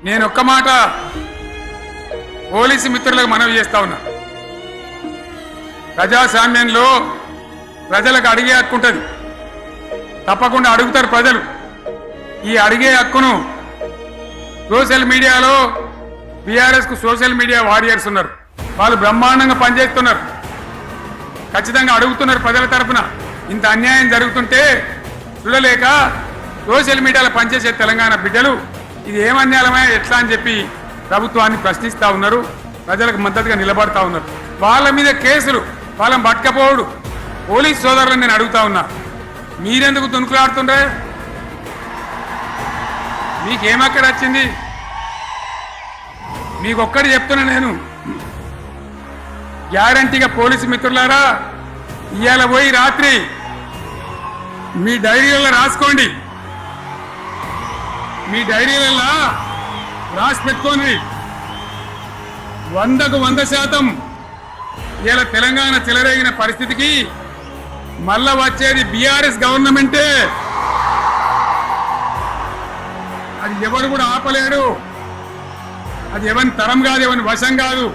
నేను ఒక్క మాట పోలీసు మిత్రులకు మనవి చేస్తా ఉన్నా. ప్రజాస్వామ్యంలో ప్రజలకు అడిగే హక్కు ఉంటుంది, తప్పకుండా అడుగుతారు ప్రజలు. ఈ అడిగే హక్కును సోషల్ మీడియాలో బీఆర్ఎస్ కు సోషల్ మీడియా వారియర్స్ ఉన్నారు, వాళ్ళు బ్రహ్మాండంగా పనిచేస్తున్నారు, ఖచ్చితంగా అడుగుతున్నారు ప్రజల తరఫున. ఇంత అన్యాయం జరుగుతుంటే చూడలేక సోషల్ మీడియాలో పనిచేసే తెలంగాణ బిడ్డలు ఇది ఏమన్యాయమే ఎట్లా అని చెప్పి ప్రభుత్వాన్ని ప్రశ్నిస్తూ ఉన్నారు, ప్రజలకు మద్దతుగా నిలబడతా ఉన్నారు. వాళ్ళ మీద కేసులు, వాళ్ళని పట్టుకపోవడు పోలీస్ సోదరులను నేను అడుగుతా ఉన్నా, మీరెందుకు తునుకులాడుతుండ్రే? మీకేమక్కడ వచ్చింది? మీకొక్కటి చెప్తున్నా నేను, గ్యారంటీగా పోలీసు మిత్రులారా, ఇవాళ పోయి రాత్రి మీ డైరీలలో రాసుకోండి, మీ డైరీలలో రాసి పెట్టుకోండి. 100కు 100% ఇలా తెలంగాణ చెలరేగిన పరిస్థితికి మళ్ళా వచ్చేది బీఆర్ఎస్ గవర్నమెంటే. అది ఎవరు కూడా ఆపలేడు, అది ఎవరి తరం కాదు, ఎవరి వశం కాదు.